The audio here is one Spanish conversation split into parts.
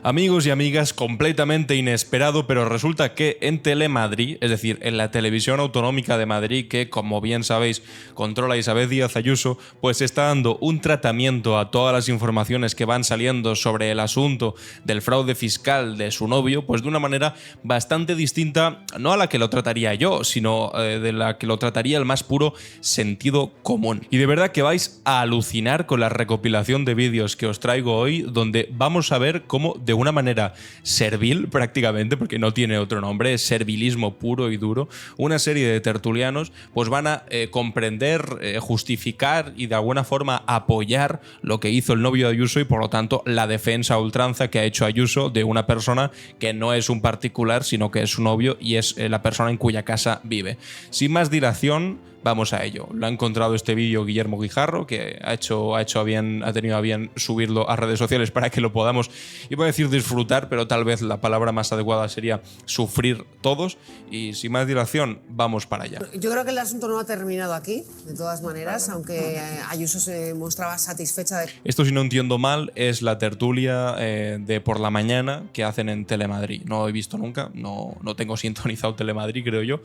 Amigos y amigas, completamente inesperado, pero resulta que en Telemadrid, es decir, en la televisión autonómica de Madrid, que como bien sabéis controla Isabel Díaz Ayuso, pues está dando un tratamiento a todas las informaciones que van saliendo sobre el asunto del fraude fiscal de su novio, pues de una manera bastante distinta, no a la que lo trataría yo, sino de la que lo trataría el más puro sentido común. Y de verdad que vais a alucinar con la recopilación de vídeos que os traigo hoy, donde vamos a ver cómo de una manera servil prácticamente, porque no tiene otro nombre, es servilismo puro y duro, una serie de tertulianos pues van a comprender, justificar y de alguna forma apoyar lo que hizo el novio de Ayuso y por lo tanto la defensa a ultranza que ha hecho Ayuso de una persona que no es un particular, sino que es su novio y es la persona en cuya casa vive. Sin más dilación, vamos a ello. Lo ha encontrado este vídeo Guillermo Guijarro, que ha tenido a bien subirlo a redes sociales para que lo podamos, iba a decir disfrutar, pero tal vez la palabra más adecuada sería sufrir todos. Y sin más dilación, vamos para allá. Yo creo que el asunto no ha terminado aquí, de todas maneras, aunque Ayuso se mostraba satisfecha de... Esto, si no entiendo mal, es la tertulia de por la mañana que hacen en Telemadrid. No he visto nunca, no tengo sintonizado Telemadrid, creo yo,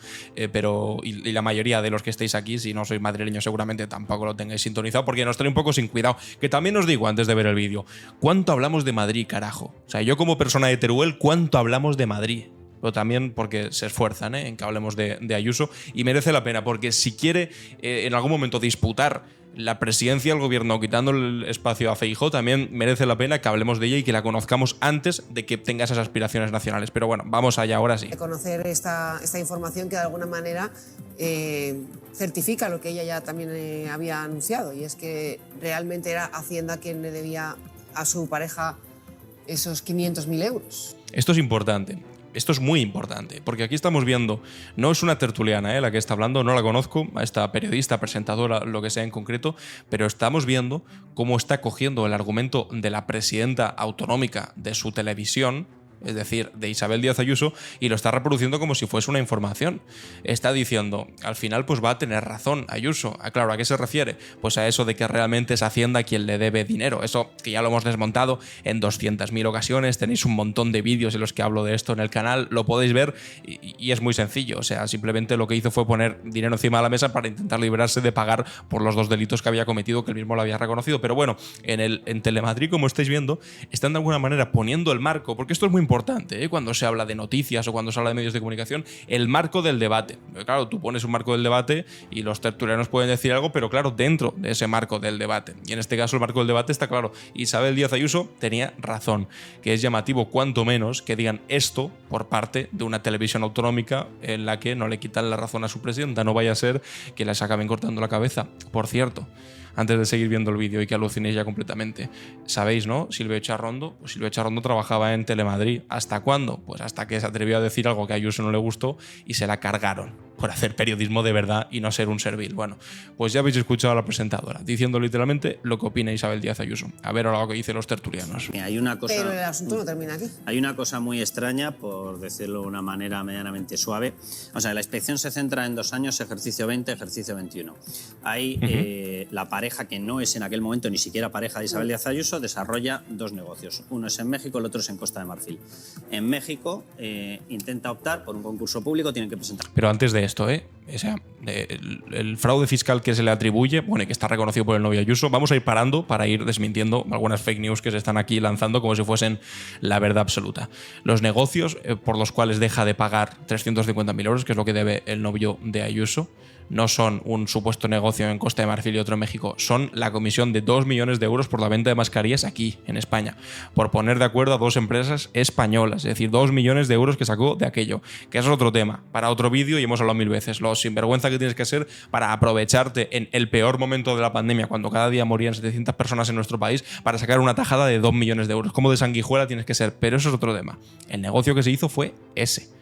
pero y la mayoría de los que estáis aquí, si no sois madrileños, seguramente tampoco lo tengáis sintonizado, porque nos trae un poco sin cuidado. Que también os digo antes de ver el vídeo, ¿cuánto hablamos de Madrid, carajo? O sea, yo como persona de Teruel, ¿cuánto hablamos de Madrid? Pero también porque se esfuerzan en que hablemos de Ayuso y merece la pena, porque si quiere en algún momento disputar la presidencia del gobierno quitando el espacio a Feijóo, también merece la pena que hablemos de ella y que la conozcamos antes de que tenga esas aspiraciones nacionales. Pero bueno, vamos allá, ahora sí. Conocer esta información que de alguna manera certifica lo que ella ya también había anunciado, y es que realmente era Hacienda quien le debía a su pareja esos 500.000 euros. Esto es importante. Esto es muy importante, porque aquí estamos viendo, no es una tertuliana la que está hablando, no la conozco, a esta periodista, presentadora, lo que sea en concreto, pero estamos viendo cómo está cogiendo el argumento de la presidenta autonómica de su televisión, es decir, de Isabel Díaz Ayuso, y lo está reproduciendo como si fuese una información. Está diciendo, al final pues va a tener razón Ayuso. Claro, ¿a qué se refiere? Pues a eso de que realmente es Hacienda quien le debe dinero. Eso que ya lo hemos desmontado en 200.000 ocasiones, tenéis un montón de vídeos en los que hablo de esto en el canal, lo podéis ver y es muy sencillo. O sea, simplemente lo que hizo fue poner dinero encima de la mesa para intentar librarse de pagar por los 2 delitos que había cometido, que él mismo lo había reconocido. Pero bueno, en Telemadrid, como estáis viendo, están de alguna manera poniendo el marco, porque esto es muy importante, cuando se habla de noticias o cuando se habla de medios de comunicación, el marco del debate. Porque, claro, tú pones un marco del debate y los tertulianos pueden decir algo, pero claro, dentro de ese marco del debate. Y en este caso el marco del debate está claro. Isabel Díaz Ayuso tenía razón, que es llamativo cuanto menos que digan esto por parte de una televisión autonómica en la que no le quitan la razón a su presidenta. No vaya a ser que les acaben cortando la cabeza. Por cierto, antes de seguir viendo el vídeo y que alucinéis ya completamente, ¿sabéis, no? Silvio Echarrondo. Pues Silvio Echarrondo trabajaba en Telemadrid. ¿Hasta cuándo? Pues hasta que se atrevió a decir algo que a Ayuso no le gustó y se la cargaron por hacer periodismo de verdad y no ser un servil. Bueno, pues ya habéis escuchado a la presentadora diciendo literalmente lo que opina Isabel Díaz Ayuso. A ver ahora lo que dicen los tertulianos. Hay una cosa, pero el asunto no termina aquí. Hay una cosa muy extraña, por decirlo de una manera medianamente suave. O sea, la inspección se centra en 2 años, ejercicio 20, ejercicio 21. Hay la pareja, que no es en aquel momento ni siquiera pareja de Isabel Díaz Ayuso, desarrolla 2 negocios. Uno es en México, el otro es en Costa de Marfil. En México intenta optar por un concurso público, tienen que presentar. Pero antes de esto, o sea, el fraude fiscal que se le atribuye, bueno, y que está reconocido por el novio Ayuso, vamos a ir parando para ir desmintiendo algunas fake news que se están aquí lanzando como si fuesen la verdad absoluta. Los negocios por los cuales deja de pagar 350.000 euros, que es lo que debe el novio de Ayuso, no son un supuesto negocio en Costa de Marfil y otro en México, son la comisión de 2 millones de euros por la venta de mascarillas aquí, en España, por poner de acuerdo a 2 empresas españolas, es decir, 2 millones de euros que sacó de aquello, que eso es otro tema, para otro vídeo y hemos hablado 1000 veces, lo sinvergüenza que tienes que ser para aprovecharte en el peor momento de la pandemia, cuando cada día morían 700 personas en nuestro país, para sacar una tajada de 2 millones de euros, como de sanguijuela tienes que ser, pero eso es otro tema. El negocio que se hizo fue ese.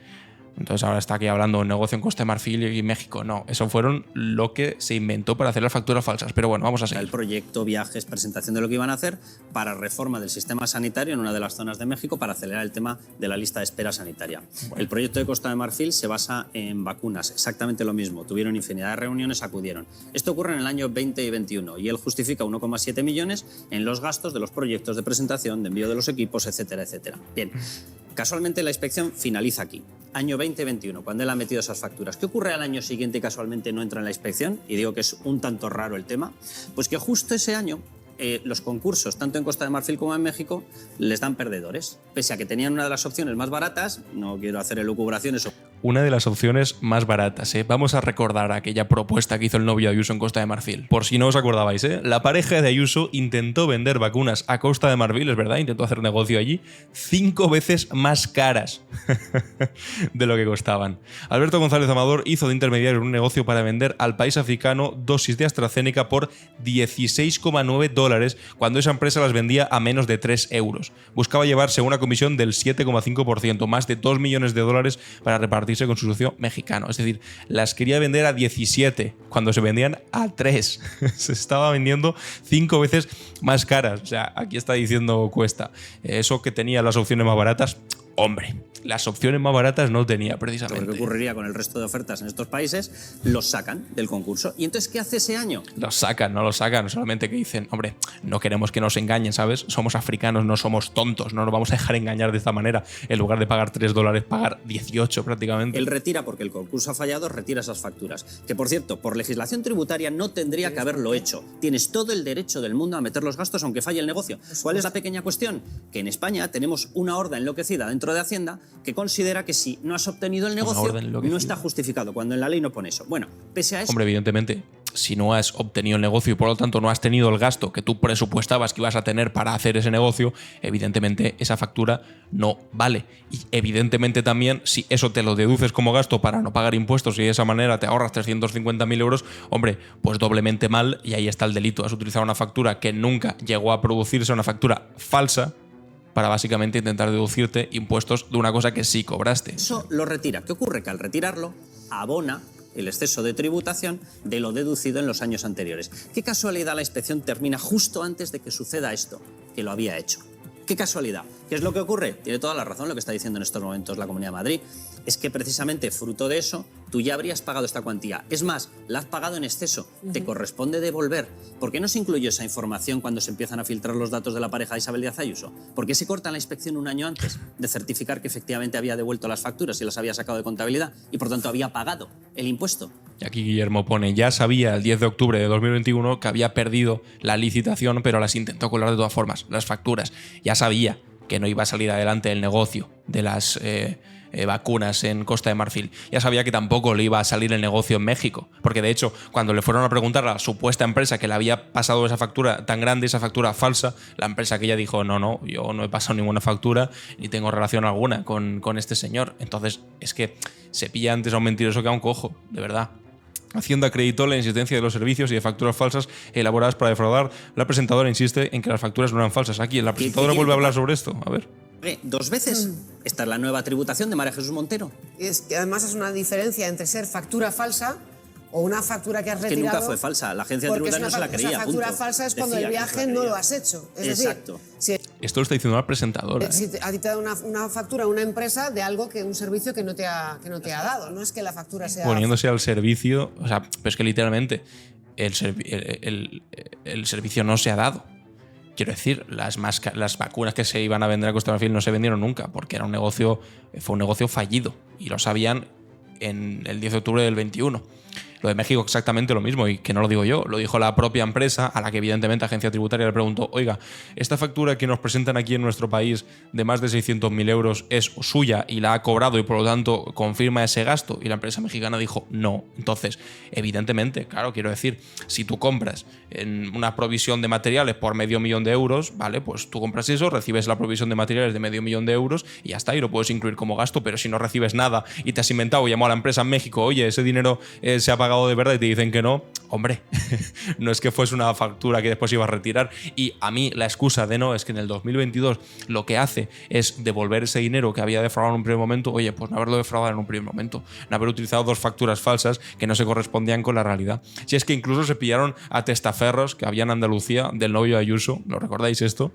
Entonces ahora está aquí hablando de un negocio en Costa de Marfil y México. No, eso fueron lo que se inventó para hacer las facturas falsas. Pero bueno, vamos a seguir. El proyecto, viajes, presentación de lo que iban a hacer para reforma del sistema sanitario en una de las zonas de México para acelerar el tema de la lista de espera sanitaria. Bueno. El proyecto de Costa de Marfil se basa en vacunas, exactamente lo mismo. Tuvieron infinidad de reuniones, acudieron. Esto ocurre en el año 20 y 21 y él justifica 1,7 millones en los gastos de los proyectos de presentación, de envío de los equipos, etcétera, etcétera. Bien, casualmente la inspección finaliza aquí. Año 2021, cuando él ha metido esas facturas. ¿Qué ocurre al año siguiente y casualmente no entra en la inspección? Y digo que es un tanto raro el tema. Pues que justo ese año los concursos, tanto en Costa de Marfil como en México, les dan perdedores. Pese a que tenían una de las opciones más baratas, no quiero hacer elucubraciones. Una de las opciones más baratas, ¿eh? Vamos a recordar aquella propuesta que hizo el novio de Ayuso en Costa de Marfil. Por si no os acordabais, ¿eh? La pareja de Ayuso intentó vender vacunas a Costa de Marfil, es verdad, intentó hacer negocio allí, 5 veces más caras de lo que costaban. Alberto González Amador hizo de intermediario un negocio para vender al país africano dosis de AstraZeneca por $16,9 cuando esa empresa las vendía a menos de 3 euros. Buscaba llevarse una comisión del 7,5%, más de $2 millones para repartir con su socio mexicano. Es decir, las quería vender a 17 cuando se vendían a 3. Se estaba vendiendo 5 veces más caras. O sea, aquí está diciendo Cuesta. Eso que tenía las opciones más baratas, hombre, las opciones más baratas no tenía precisamente. Lo que ocurriría con el resto de ofertas en estos países, los sacan del concurso. ¿Y entonces qué hace ese año? Los sacan, no los sacan, solamente que dicen, hombre, no queremos que nos engañen, ¿sabes? Somos africanos, no somos tontos, no nos vamos a dejar engañar de esta manera. En lugar de pagar $3, pagar 18 prácticamente. Él retira, porque el concurso ha fallado, retira esas facturas. Que, por cierto, por legislación tributaria no tendría que haberlo hecho. Tienes todo el derecho del mundo a meter los gastos aunque falle el negocio. ¿Cuál es la pequeña cuestión? Que en España tenemos una horda enloquecida dentro de Hacienda que considera que si no has obtenido el negocio no está justificado, cuando en la ley no pone eso. Bueno, pese a eso... Hombre, evidentemente, si no has obtenido el negocio y por lo tanto no has tenido el gasto que tú presupuestabas que ibas a tener para hacer ese negocio, evidentemente esa factura no vale. Y evidentemente también, si eso te lo deduces como gasto para no pagar impuestos y de esa manera te ahorras 350.000 euros, hombre, pues doblemente mal, y ahí está el delito. Has utilizado una factura que nunca llegó a producirse, una factura falsa, para básicamente intentar deducirte impuestos de una cosa que sí cobraste. Eso lo retira. ¿Qué ocurre? Que al retirarlo, abona el exceso de tributación de lo deducido en los años anteriores. ¿Qué casualidad la inspección termina justo antes de que suceda esto? Que lo había hecho. ¿Qué casualidad? ¿Qué es lo que ocurre? Tiene toda la razón lo que está diciendo en estos momentos la Comunidad de Madrid. Es que precisamente fruto de eso, tú ya habrías pagado esta cuantía. Es más, la has pagado en exceso. Te corresponde devolver. ¿Por qué no se incluyó esa información cuando se empiezan a filtrar los datos de la pareja de Isabel Díaz Ayuso? ¿Por qué se corta la inspección un año antes de certificar que efectivamente había devuelto las facturas y las había sacado de contabilidad y por tanto había pagado el impuesto? Y aquí Guillermo pone, ya sabía el 10 de octubre de 2021 que había perdido la licitación, pero las intentó colar de todas formas, las facturas. Ya sabía que no iba a salir adelante el negocio de las vacunas en Costa de Marfil. Ya sabía que tampoco le iba a salir el negocio en México, porque de hecho, cuando le fueron a preguntar a la supuesta empresa que le había pasado esa factura tan grande, esa factura falsa, la empresa que ella dijo, no, yo no he pasado ninguna factura ni tengo relación alguna con este señor. Entonces, es que se pilla antes a un mentiroso que a un cojo, de verdad. Hacienda acreditó la insistencia de los servicios y de facturas falsas elaboradas para defraudar. La presentadora insiste en que las facturas no eran falsas. Aquí, la presentadora vuelve a hablar sobre esto. A ver. 2 veces. Esta es la nueva tributación de María Jesús Montero. Y es que además es una diferencia entre ser factura falsa o una factura que has retirado. Que nunca fue falsa. La agencia tributaria no se la creía. Una factura falsa es cuando el viaje no lo has hecho. Es Exacto. Decir, esto lo está diciendo la presentadora. Si a ti te da una factura una empresa de algo un servicio que no te ha dado. No es que la factura sea. Poniéndose al servicio. O sea, pero es que literalmente el servicio no se ha dado. Quiero decir, las vacunas que se iban a vender a Costa de Marfil no se vendieron nunca, porque fue un negocio fallido. Y lo sabían en el 10 de octubre del 21. Lo de México exactamente lo mismo, y que no lo digo yo, lo dijo la propia empresa, a la que evidentemente Agencia Tributaria le preguntó, oiga, esta factura que nos presentan aquí en nuestro país de más de 600.000 euros es suya y la ha cobrado y por lo tanto confirma ese gasto, y la empresa mexicana dijo no. Entonces, evidentemente, claro, quiero decir, si tú compras en una provisión de materiales por $500.000, vale, pues tú compras eso, recibes la provisión de materiales de $500.000 y ya está, y lo puedes incluir como gasto. Pero si no recibes nada y te has inventado, llamó a la empresa en México, oye, ese dinero se ha pagado pagado de verdad y te dicen que no, hombre, no es que fuese una factura que después iba a retirar. Y a mí la excusa de no es que en el 2022 lo que hace es devolver ese dinero que había defraudado en un primer momento. Oye, pues no haberlo defraudado en un primer momento, no haber utilizado 2 facturas falsas que no se correspondían con la realidad. Si es que incluso se pillaron a testaferros que había en Andalucía del novio de Ayuso, ¿lo recordáis esto?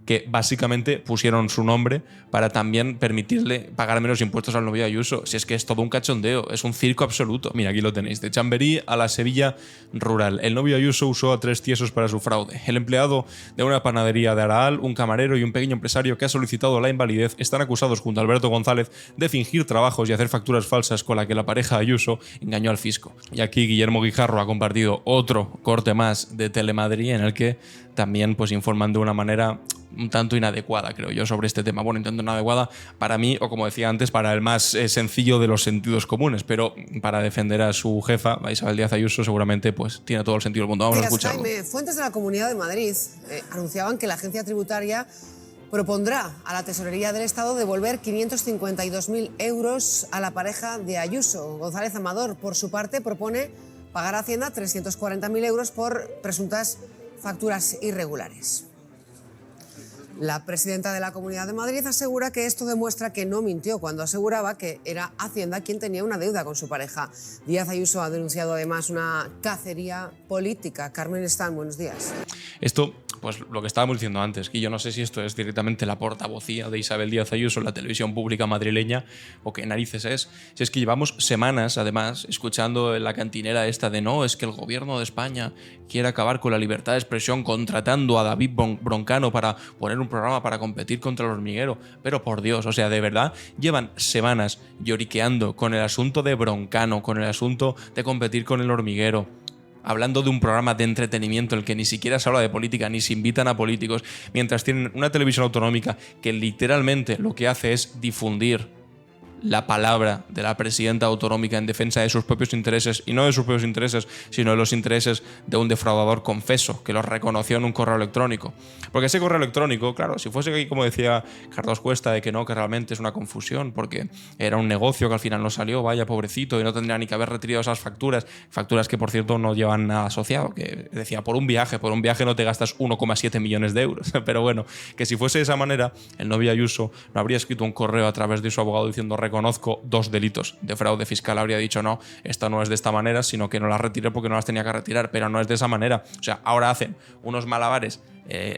Que básicamente pusieron su nombre para también permitirle pagar menos impuestos al novio de Ayuso. Si es que es todo un cachondeo, es un circo absoluto. Mira, aquí lo tenéis. De Chamberí a la Sevilla rural. El novio de Ayuso usó a 3 tiesos para su fraude. El empleado de una panadería de Araal, un camarero y un pequeño empresario que ha solicitado la invalidez están acusados junto a Alberto González de fingir trabajos y hacer facturas falsas con la que la pareja de Ayuso engañó al fisco. Y aquí Guillermo Guijarro ha compartido otro corte más de Telemadrid en el que también pues informan de una manera un tanto inadecuada, creo yo, sobre este tema. Bueno, un tanto inadecuada para mí, o como decía antes, para el más sencillo de los sentidos comunes, pero para defender a su jefa, a Isabel Díaz Ayuso, seguramente pues tiene todo el sentido del mundo. Vamos a escucharlo. Jaime, fuentes de la Comunidad de Madrid anunciaban que la agencia tributaria propondrá a la Tesorería del Estado devolver 552.000 euros a la pareja de Ayuso. González Amador, por su parte, propone pagar a Hacienda 340.000 euros por presuntas facturas irregulares. La presidenta de la Comunidad de Madrid asegura que esto demuestra que no mintió cuando aseguraba que era Hacienda quien tenía una deuda con su pareja. Díaz Ayuso ha denunciado además una cacería política. Carmen Stan, buenos días. Esto, pues lo que estábamos diciendo antes, que yo no sé si esto es directamente la portavocía de Isabel Díaz Ayuso en la televisión pública madrileña o qué narices es. Si es que llevamos semanas, además, escuchando en la cantinera esta de no, es que el gobierno de España quiere acabar con la libertad de expresión contratando a David Broncano para poner un programa para competir contra el hormiguero. Pero por Dios, o sea, de verdad, llevan semanas lloriqueando con el asunto de Broncano, con el asunto de competir con el hormiguero, hablando de un programa de entretenimiento en el que ni siquiera se habla de política, ni se invitan a políticos, mientras tienen una televisión autonómica que literalmente lo que hace es difundir la palabra de la presidenta autonómica en defensa de sus propios intereses, y no de sus propios intereses, sino de los intereses de un defraudador confeso, que los reconoció en un correo electrónico. Porque ese correo electrónico, claro, si fuese aquí, como decía Carlos Cuesta, de que no, que realmente es una confusión, porque era un negocio que al final no salió, vaya pobrecito, y no tendría ni que haber retirado esas facturas que por cierto no llevan nada asociado, que decía, por un viaje no te gastas 1,7 millones de euros. Pero bueno, que si fuese de esa manera, el novio Ayuso no habría escrito un correo a través de su abogado diciendo reconozco 2 delitos de fraude fiscal, habría dicho no, esta no es de esta manera, sino que no las retiré porque no las tenía que retirar, pero no es de esa manera. O sea, ahora hacen unos malabares,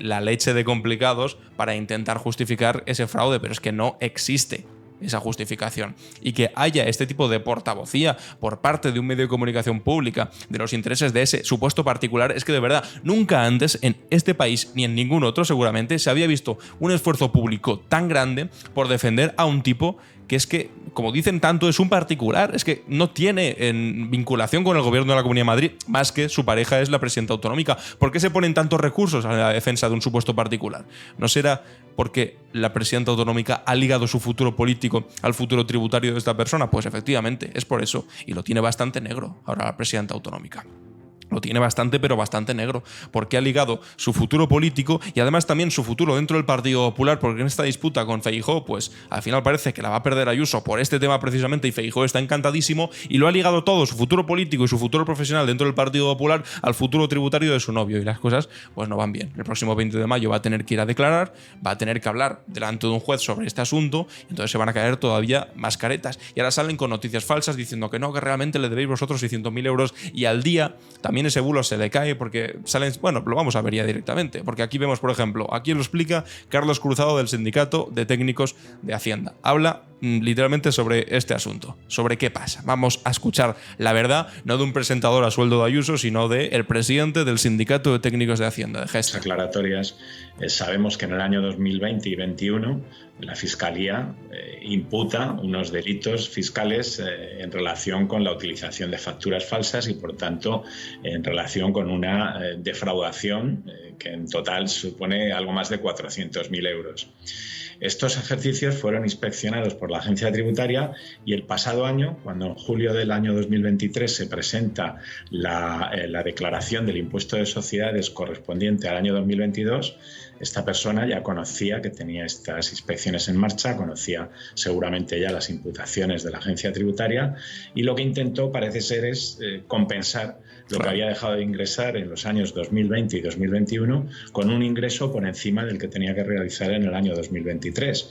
la leche de complicados, para intentar justificar ese fraude, pero es que no existe esa justificación. Y que haya este tipo de portavocía por parte de un medio de comunicación pública de los intereses de ese supuesto particular, es que de verdad nunca antes en este país, ni en ningún otro seguramente, se había visto un esfuerzo público tan grande por defender a un tipo que es que, como dicen tanto, es un particular, es que no tiene vinculación con el gobierno de la Comunidad de Madrid, más que su pareja es la presidenta autonómica. ¿Por qué se ponen tantos recursos a la defensa de un supuesto particular? ¿No será porque la presidenta autonómica ha ligado su futuro político al futuro tributario de esta persona? Pues efectivamente, es por eso. Y lo tiene bastante negro ahora la presidenta autonómica. Lo tiene bastante, pero bastante negro, porque ha ligado su futuro político y además también su futuro dentro del Partido Popular, porque en esta disputa con Feijóo, pues al final parece que la va a perder Ayuso por este tema precisamente, y Feijóo está encantadísimo y lo ha ligado todo, su futuro político y su futuro profesional dentro del Partido Popular, al futuro tributario de su novio, y las cosas pues no van bien. El próximo 20 de mayo va a tener que ir a declarar, va a tener que hablar delante de un juez sobre este asunto, entonces se van a caer todavía más caretas. Y ahora salen con noticias falsas diciendo que no, que realmente le debéis vosotros 600.000 euros, y al día también ese bulo se le cae porque salen, bueno, lo vamos a ver ya directamente, porque aquí vemos, por ejemplo, aquí lo explica Carlos Cruzado del Sindicato de Técnicos de Hacienda. Habla literalmente sobre este asunto, sobre qué pasa. Vamos a escuchar la verdad, no de un presentador a sueldo de Ayuso, sino del presidente del Sindicato de Técnicos de Hacienda, de Gesta. Aclaratorias. Sabemos que en el año 2020 y 2021 la Fiscalía imputa unos delitos fiscales en relación con la utilización de facturas falsas y, por tanto, en relación con una defraudación que en total supone algo más de 400.000 euros. Estos ejercicios fueron inspeccionados por la agencia tributaria y el pasado año, cuando en julio del año 2023 se presenta la declaración del impuesto de sociedades correspondiente al año 2022, esta persona ya conocía que tenía estas inspecciones en marcha, conocía seguramente ya las imputaciones de la agencia tributaria, y lo que intentó parece ser es compensar lo que había dejado de ingresar en los años 2020 y 2021 con un ingreso por encima del que tenía que realizar en el año 2023.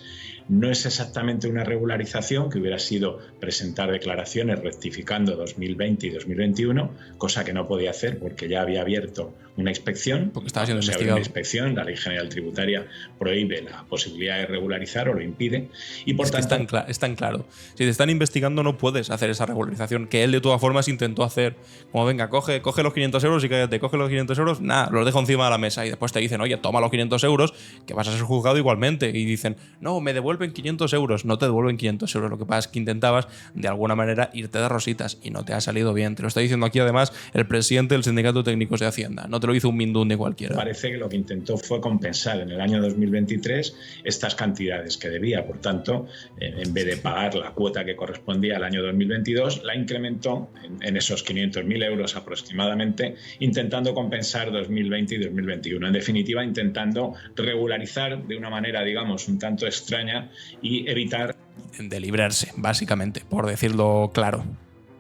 No es exactamente una regularización, que hubiera sido presentar declaraciones rectificando 2020 y 2021, cosa que no podía hacer porque ya había abierto una inspección. Porque estaba siendo investigado. Una inspección, la Ley General Tributaria prohíbe la posibilidad de regularizar o lo impide. Y por tanto, es tan claro. Si te están investigando no puedes hacer esa regularización, que él de todas formas intentó hacer. Como venga, coge los 500 euros y cállate, coge los 500 euros, nada, los dejo encima de la mesa y después te dicen, oye, toma los 500 euros que vas a ser juzgado igualmente. Y dicen, no, me devuelven 500 euros. No te devuelven 500 euros. Lo que pasa es que intentabas de alguna manera irte de rositas y no te ha salido bien. Te lo está diciendo aquí además el presidente del Sindicato de Técnicos de Hacienda. No te lo hizo un mindundi cualquiera. Parece que lo que intentó fue compensar en el año 2023 estas cantidades que debía. Por tanto, en vez de pagar la cuota que correspondía al año 2022, la incrementó en esos 500.000 euros aproximadamente, intentando compensar 2020 y 2021. En definitiva, intentando regularizar de una manera, digamos, un tanto extraña y evitar... De librarse, básicamente, por decirlo claro.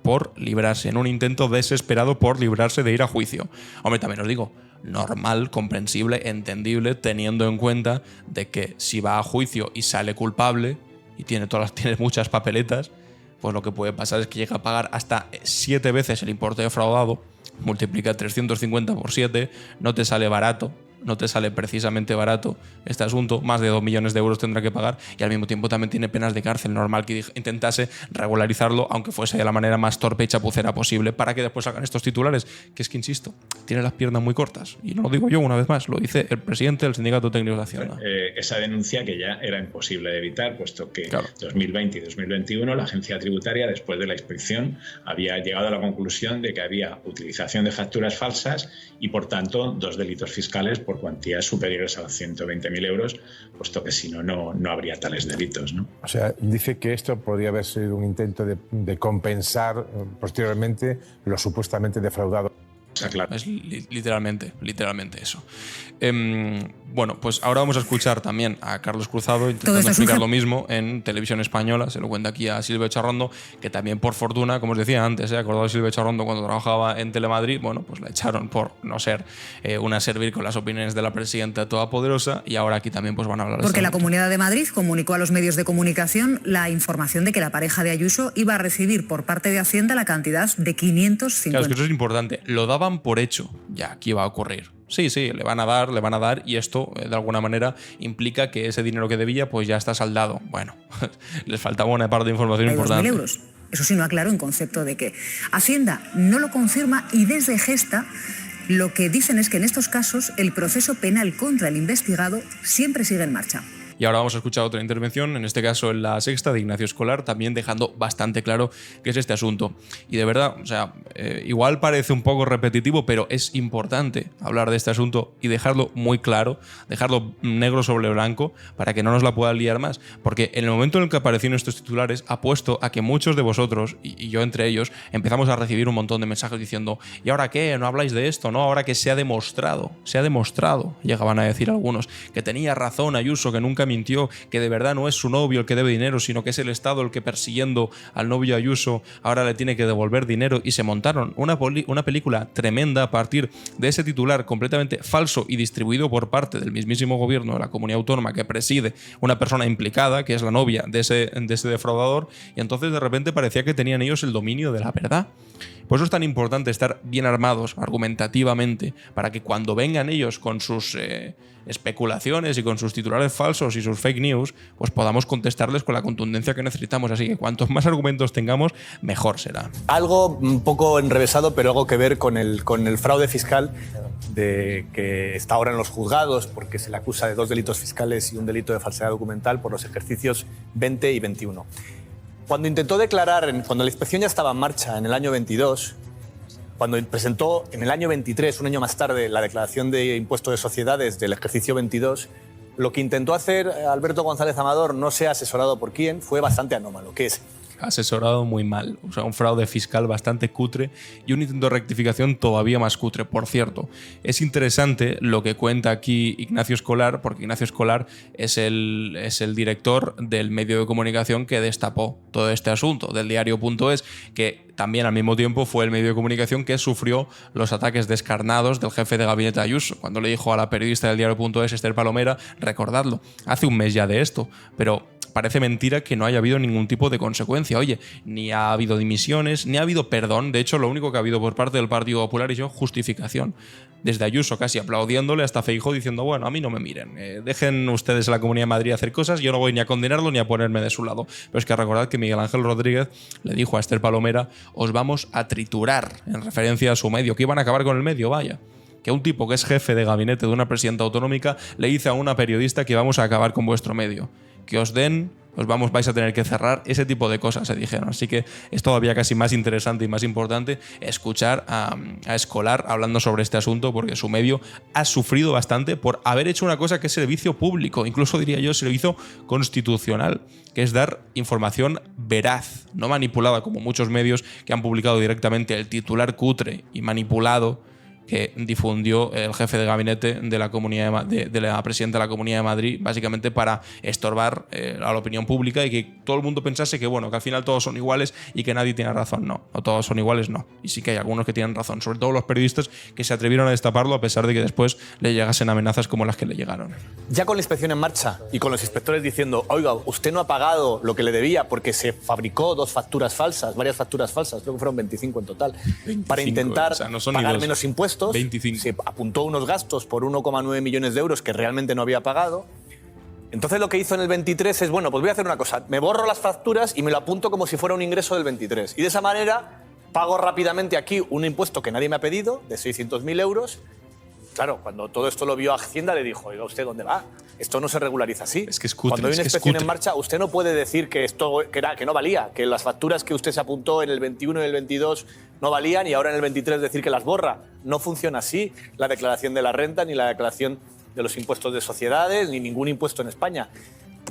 Por librarse, en un intento desesperado por librarse de ir a juicio. Hombre, también os digo, normal, comprensible, entendible, teniendo en cuenta de que si va a juicio y sale culpable y tiene muchas papeletas, pues lo que puede pasar es que llega a pagar hasta 7 veces el importe defraudado, multiplica 350 por 7, no te sale barato. No te sale precisamente barato este asunto, más de 2 millones de euros tendrá que pagar y al mismo tiempo también tiene penas de cárcel. Normal que intentase regularizarlo, aunque fuese de la manera más torpe y chapucera posible, para que después hagan estos titulares, que es que, insisto, tiene las piernas muy cortas. Y no lo digo yo una vez más, lo dice el presidente del Sindicato Técnico de Hacienda. Esa denuncia que ya era imposible de evitar, puesto que 2020 y 2021 la agencia tributaria, después de la inspección, había llegado a la conclusión de que había utilización de facturas falsas y, por tanto, 2 delitos fiscales por cuantías superiores a los 120.000 euros, puesto que si no, no habría tales delitos, ¿no? O sea, dice que esto podría haber sido un intento de compensar posteriormente lo supuestamente defraudado. Claro. Es literalmente eso. Bueno, pues ahora vamos a escuchar también a Carlos Cruzado intentando explicar lo mismo en Televisión Española. Se lo cuenta aquí a Silvio Charrondo, que también por fortuna, como os decía antes, acordado de Silvio Charrondo cuando trabajaba en Telemadrid, bueno, pues la echaron por no ser una servir con las opiniones de la presidenta todopoderosa, y ahora aquí también pues van a hablar de porque la Comunidad de Madrid comunicó a los medios de comunicación la información de que la pareja de Ayuso iba a recibir por parte de Hacienda la cantidad de 550. Claro, es que eso es importante. Lo daban por hecho ya que iba a ocurrir. Sí, le van a dar y esto de alguna manera implica que ese dinero que debía pues ya está saldado. Bueno, les faltaba una parte de información importante. 2.000 euros. Eso sí, no aclaró en concepto de que Hacienda no lo confirma y desde Gesta lo que dicen es que en estos casos el proceso penal contra el investigado siempre sigue en marcha. Y ahora vamos a escuchar otra intervención, en este caso en La Sexta, de Ignacio Escolar, también dejando bastante claro qué es este asunto. Y de verdad, o sea, igual parece un poco repetitivo, pero es importante hablar de este asunto y dejarlo muy claro, dejarlo negro sobre blanco, para que no nos la puedan liar más. Porque en el momento en el que aparecieron estos titulares, apuesto a que muchos de vosotros, y yo entre ellos, empezamos a recibir un montón de mensajes diciendo ¿y ahora qué? ¿No habláis de esto? ¿No? Ahora que se ha demostrado, llegaban a decir algunos, que tenía razón Ayuso, que nunca mintió, que de verdad no es su novio el que debe dinero, sino que es el Estado el que, persiguiendo al novio Ayuso, ahora le tiene que devolver dinero, y se montaron una película tremenda a partir de ese titular completamente falso y distribuido por parte del mismísimo gobierno de la comunidad autónoma que preside una persona implicada, que es la novia de ese defraudador, y entonces de repente parecía que tenían ellos el dominio de la verdad. Por eso es tan importante estar bien armados argumentativamente, para que cuando vengan ellos con sus especulaciones y con sus titulares falsos y sus fake news, pues podamos contestarles con la contundencia que necesitamos. Así que cuantos más argumentos tengamos, mejor será. Algo un poco enrevesado, pero algo que ver con el fraude fiscal de que está ahora en los juzgados, porque se le acusa de 2 delitos fiscales y un delito de falsedad documental por los ejercicios 20 y 21. Cuando intentó declarar, cuando la inspección ya estaba en marcha en el año 22, cuando presentó en el año 23, un año más tarde, la declaración de impuesto de sociedades del ejercicio 22, lo que intentó hacer Alberto González Amador, no sé asesorado por quién, fue bastante anómalo, que es asesorado muy mal. O sea, un fraude fiscal bastante cutre y un intento de rectificación todavía más cutre. Por cierto, es interesante lo que cuenta aquí Ignacio Escolar, porque Ignacio Escolar es el director del medio de comunicación que destapó todo este asunto, del diario.es, que también al mismo tiempo fue el medio de comunicación que sufrió los ataques descarnados del jefe de gabinete Ayuso, cuando le dijo a la periodista del diario.es, Esther Palomera, recordadlo, hace un mes ya de esto, pero parece mentira que no haya habido ningún tipo de consecuencia. Oye, ni ha habido dimisiones, ni ha habido perdón. De hecho, lo único que ha habido por parte del Partido Popular es justificación. Desde Ayuso casi aplaudiéndole hasta Feijóo diciendo, bueno, a mí no me miren, dejen ustedes a la Comunidad de Madrid hacer cosas, yo no voy ni a condenarlo ni a ponerme de su lado. Pero es que recordad que Miguel Ángel Rodríguez le dijo a Esther Palomera, os vamos a triturar, en referencia a su medio, que iban a acabar con el medio, vaya. Que un tipo que es jefe de gabinete de una presidenta autonómica le dice a una periodista que vamos a acabar con vuestro medio. Que os den, vais a tener que cerrar, ese tipo de cosas se dijeron. Así que es todavía casi más interesante y más importante escuchar a Escolar hablando sobre este asunto, porque su medio ha sufrido bastante por haber hecho una cosa que es servicio público, incluso diría yo servicio constitucional, que es dar información veraz, no manipulada como muchos medios que han publicado directamente el titular cutre y manipulado que difundió el jefe de gabinete de la Comunidad de la presidenta de la Comunidad de Madrid, básicamente para estorbar a la opinión pública y que todo el mundo pensase que, bueno, que al final todos son iguales y que nadie tiene razón. No todos son iguales, no. Y sí que hay algunos que tienen razón, sobre todo los periodistas que se atrevieron a destaparlo a pesar de que después le llegasen amenazas como las que le llegaron. Ya con la inspección en marcha y con los inspectores diciendo, oiga, usted no ha pagado lo que le debía porque se fabricó varias facturas falsas, creo que fueron 25 en total, 25, para intentar pagar menos impuestos. 25. Se apuntó unos gastos por 1,9 millones de euros que realmente no había pagado. Entonces lo que hizo en el 23 es, bueno, pues voy a hacer una cosa, me borro las facturas y me lo apunto como si fuera un ingreso del 23. Y de esa manera pago rápidamente aquí un impuesto que nadie me ha pedido, de 600.000 euros. Claro, cuando todo esto lo vio Hacienda le dijo, oiga, ¿usted dónde va? Esto no se regulariza así. Es que es cutre, cuando hay una inspección en marcha, usted no puede decir que esto que no valía, que las facturas que usted se apuntó en el 21 y el 22 no valían y ahora en el 23 decir que las borra. No funciona así la declaración de la renta, ni la declaración de los impuestos de sociedades, ni ningún impuesto en España.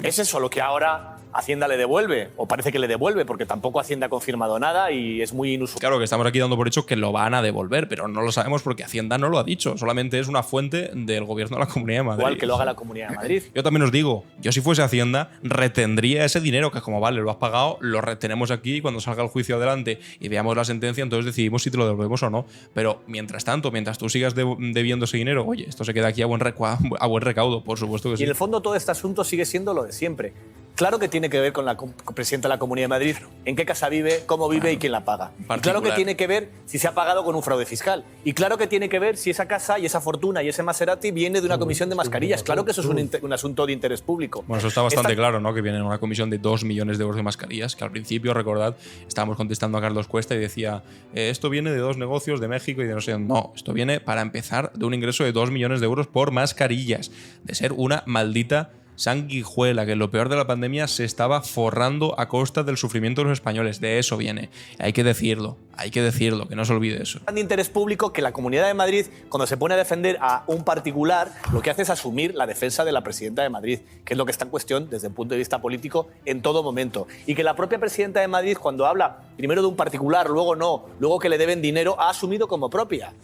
Es eso lo que ahora Hacienda le devuelve, o parece que le devuelve, porque tampoco Hacienda ha confirmado nada y es muy inusual. Claro que estamos aquí dando por hecho que lo van a devolver, pero no lo sabemos porque Hacienda no lo ha dicho, solamente es una fuente del gobierno de la Comunidad de Madrid. Igual que lo haga la Comunidad de Madrid. Yo también os digo, yo si fuese Hacienda retendría ese dinero, que es como, vale, lo has pagado, lo retenemos aquí y cuando salga el juicio adelante y veamos la sentencia, entonces decidimos si te lo devolvemos o no. Pero mientras tanto, mientras tú sigas debiendo ese dinero, oye, esto se queda aquí a buen recaudo, por supuesto que sí. Y en el fondo todo este asunto sigue siendo lo de siempre. Claro que tiene que ver con la presidenta de la Comunidad de Madrid, en qué casa vive, cómo vive y quién la paga. Y claro que tiene que ver si se ha pagado con un fraude fiscal. Y claro que tiene que ver si esa casa y esa fortuna y ese Maserati viene de una comisión de mascarillas. Claro que eso es un asunto de interés público. Bueno, eso está bastante claro, ¿no? Que viene en una comisión de 2 millones de euros de mascarillas, que al principio, recordad, estábamos contestando a Carlos Cuesta y decía, esto viene de 2 negocios de México y de no sé. No, esto viene para empezar de un ingreso de 2 millones de euros por mascarillas, de ser una maldita sanguijuela que en lo peor de la pandemia se estaba forrando a costa del sufrimiento de los españoles. De eso viene. Hay que decirlo, que no se olvide eso. De interés público que la Comunidad de Madrid, cuando se pone a defender a un particular, lo que hace es asumir la defensa de la presidenta de Madrid, que es lo que está en cuestión desde el punto de vista político en todo momento. Y que la propia presidenta de Madrid, cuando habla primero de un particular, luego no, luego que le deben dinero, ha asumido como propia.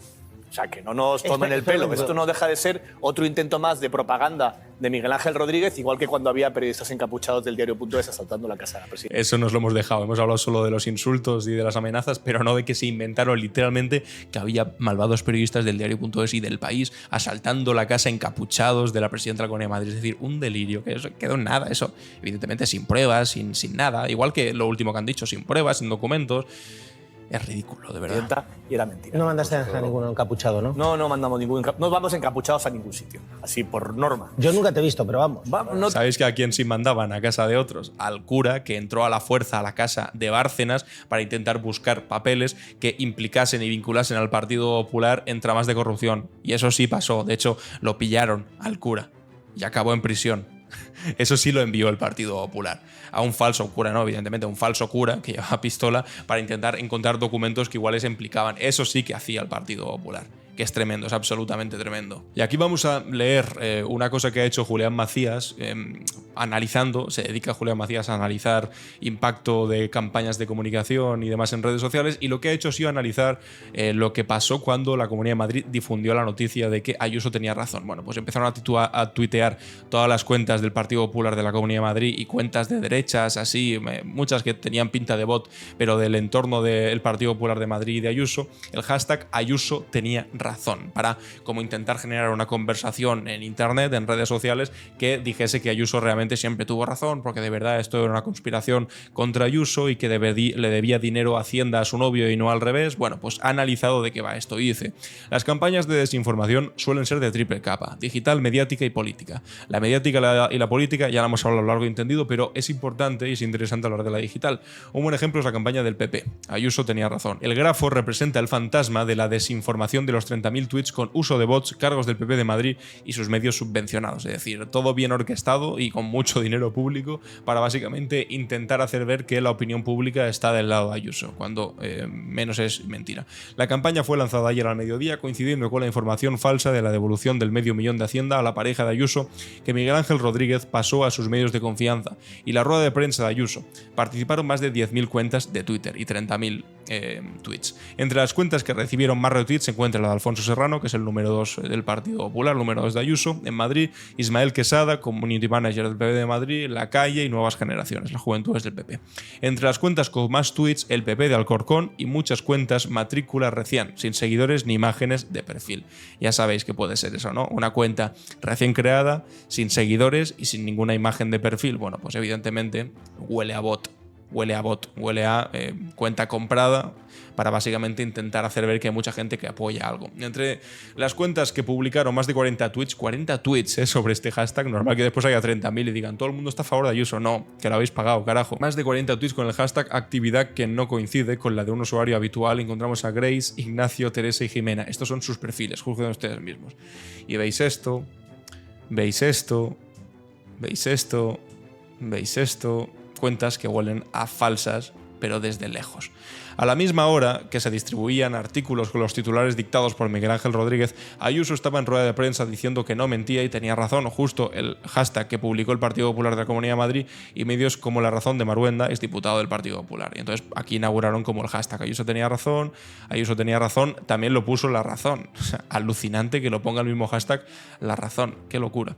O sea, que no nos tomen el pelo. Esto no deja de ser otro intento más de propaganda de Miguel Ángel Rodríguez, igual que cuando había periodistas encapuchados del diario.es asaltando la casa de la presidenta. Eso nos lo hemos dejado. Hemos hablado solo de los insultos y de las amenazas, pero no de que se inventaron literalmente que había malvados periodistas del diario.es y del País asaltando la casa encapuchados de la presidenta de la Comunidad de Madrid. Es decir, un delirio, que eso quedó en nada. Eso, evidentemente, sin pruebas, sin nada. Igual que lo último que han dicho, sin pruebas, sin documentos. Es ridículo, de verdad. Y era mentira. No mandaste a ninguno encapuchado, ¿no? No mandamos ningún no vamos encapuchados a ningún sitio. Así, por norma. Yo nunca te he visto, pero vamos. No. ¿Sabéis que a quién sí mandaban a casa de otros? Al cura que entró a la fuerza a la casa de Bárcenas para intentar buscar papeles que implicasen y vinculasen al Partido Popular en tramas de corrupción. Y eso sí pasó. De hecho, lo pillaron al cura y acabó en prisión. Eso sí lo envió el Partido Popular. A un falso cura, no, evidentemente, a un falso cura que llevaba pistola para intentar encontrar documentos que igual les implicaban. Eso sí que hacía el Partido Popular. que es tremendo, es absolutamente tremendo. Y aquí vamos a leer una cosa que ha hecho Julián Macías, se dedica Julián Macías a analizar impacto de campañas de comunicación y demás en redes sociales, y lo que ha hecho ha sido analizar lo que pasó cuando la Comunidad de Madrid difundió la noticia de que Ayuso tenía razón. Bueno, pues empezaron a tuitear todas las cuentas del Partido Popular de la Comunidad de Madrid y cuentas de derechas, así, muchas que tenían pinta de bot, pero del entorno del Partido Popular de Madrid y de Ayuso, el hashtag Ayuso tenía razón, para como intentar generar una conversación en internet, en redes sociales, que dijese que Ayuso realmente siempre tuvo razón, porque de verdad esto era una conspiración contra Ayuso y que le debía dinero a Hacienda a su novio y no al revés. Bueno, pues ha analizado de qué va esto y dice: las campañas de desinformación suelen ser de triple capa: digital, mediática y política. La mediática y la política ya la hemos hablado a lo largo y entendido, pero es importante y es interesante hablar de la digital. Un buen ejemplo es la campaña del PP. Ayuso tenía razón. El grafo representa el fantasma de la desinformación de los 30.000 tweets con uso de bots, cargos del PP de Madrid y sus medios subvencionados. Es decir, todo bien orquestado y con mucho dinero público para básicamente intentar hacer ver que la opinión pública está del lado de Ayuso, cuando menos es mentira. La campaña fue lanzada ayer al mediodía, coincidiendo con la información falsa de la devolución del $500.000 de Hacienda a la pareja de Ayuso, que Miguel Ángel Rodríguez pasó a sus medios de confianza, y la rueda de prensa de Ayuso. Participaron más de 10.000 cuentas de Twitter y 30.000 tweets. Entre las cuentas que recibieron más retweets se encuentra la de Alfonso Serrano, que es el número 2 del Partido Popular, el número 2 de Ayuso en Madrid, Ismael Quesada, Community Manager del PP de Madrid, La Calle y Nuevas Generaciones, la juventud es del PP. Entre las cuentas con más tweets, el PP de Alcorcón, y muchas cuentas matrícula recién, sin seguidores ni imágenes de perfil. Ya sabéis que puede ser eso, ¿no? Una cuenta recién creada, sin seguidores y sin ninguna imagen de perfil. Bueno, pues evidentemente huele a bot, huele a cuenta comprada para básicamente intentar hacer ver que hay mucha gente que apoya algo. Entre las cuentas que publicaron más de 40 tweets sobre este hashtag, normal que después haya 30.000 y digan todo el mundo está a favor de Ayuso. No, que lo habéis pagado, carajo. Más de 40 tweets con el hashtag actividad que no coincide con la de un usuario habitual. Encontramos a Grace, Ignacio, Teresa y Jimena. Estos son sus perfiles, juzguen ustedes mismos. Y veis esto, veis esto, veis esto, veis esto. Cuentas que huelen a falsas, pero desde lejos. A la misma hora que se distribuían artículos con los titulares dictados por Miguel Ángel Rodríguez, Ayuso estaba en rueda de prensa diciendo que no mentía y tenía razón, justo el hashtag que publicó el Partido Popular de la Comunidad de Madrid y medios como La Razón de Maruenda, es diputado del Partido Popular. Y entonces aquí inauguraron como el hashtag Ayuso tenía razón, también lo puso La Razón. O sea, alucinante que lo ponga el mismo hashtag La Razón, qué locura.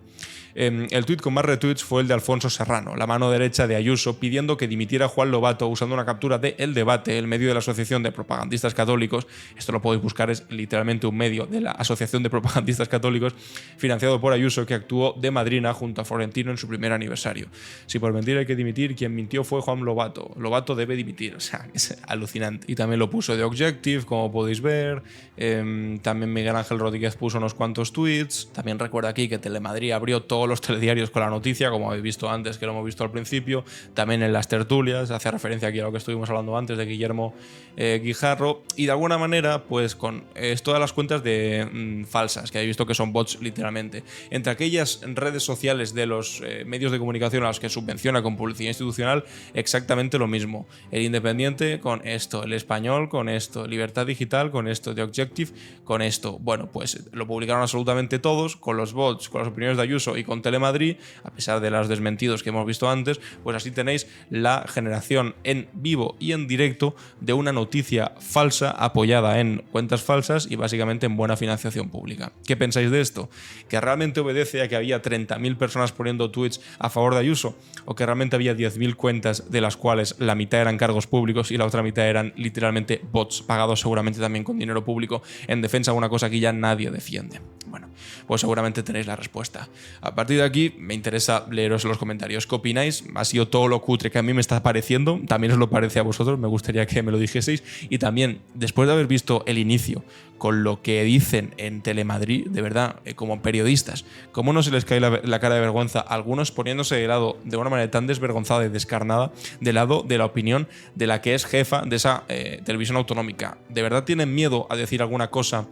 El tuit con más retweets fue el de Alfonso Serrano, la mano derecha de Ayuso, pidiendo que dimitiera Juan Lobato usando una captura de El Debate, el medio de la Asociación de Propagandistas Católicos. Esto lo podéis buscar, es literalmente un medio de la Asociación de Propagandistas Católicos, financiado por Ayuso, que actuó de madrina junto a Florentino en su primer aniversario. Si por mentir hay que dimitir, quien mintió fue Juan Lobato. Lobato debe dimitir, o sea, es alucinante. Y también lo puso The Objective, como podéis ver. También Miguel Ángel Rodríguez puso unos cuantos tweets. También recuerda aquí que Telemadrid abrió todos los telediarios con la noticia, como habéis visto antes, que lo hemos visto al principio. También en las tertulias, hace referencia aquí a lo que estuvimos hablando antes de Guillermo Guijarro. Y de alguna manera, pues con todas las cuentas de falsas, que habéis visto que son bots literalmente. Entre aquellas redes sociales de los medios de comunicación a los que subvenciona con publicidad institucional, exactamente lo mismo. El Independiente con esto, El Español con esto, Libertad Digital con esto, The Objective con esto. Bueno, pues lo publicaron absolutamente todos, con los bots, con las opiniones de Ayuso y con Telemadrid, a pesar de los desmentidos que hemos visto antes. Pues así tenéis la generación en vivo y en directo de una noticia falsa apoyada en cuentas falsas y básicamente en buena financiación pública. ¿Qué pensáis de esto? ¿Que realmente obedece a que había 30.000 personas poniendo tweets a favor de Ayuso? ¿O que realmente había 10.000 cuentas de las cuales la mitad eran cargos públicos y la otra mitad eran literalmente bots pagados seguramente también con dinero público en defensa de una cosa que ya nadie defiende? Bueno, pues seguramente tenéis la respuesta. A partir de aquí me interesa leeros en los comentarios qué opináis. Ha sido todo lo cutre que a mí me está pareciendo, también os lo parece a vosotros, me gustaría que me lo dijeseis. Y también, después de haber visto el inicio con lo que dicen en Telemadrid, de verdad, como periodistas, ¿cómo no se les cae la cara de vergüenza? Algunos poniéndose de lado, de una manera tan desvergonzada y descarnada, de lado de la opinión de la que es jefa de esa televisión autonómica. ¿De verdad tienen miedo a decir alguna cosa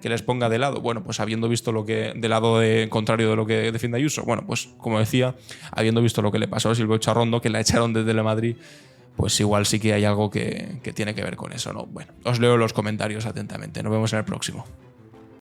que les ponga de lado? Bueno, pues habiendo visto lo que del lado contrario de lo que defiende Ayuso, bueno, pues como decía, habiendo visto lo que le pasó a Silvio Charrondo, que la echaron de Telemadrid, pues igual sí que hay algo que tiene que ver con eso, ¿no? Bueno, os leo los comentarios atentamente. Nos vemos en el próximo.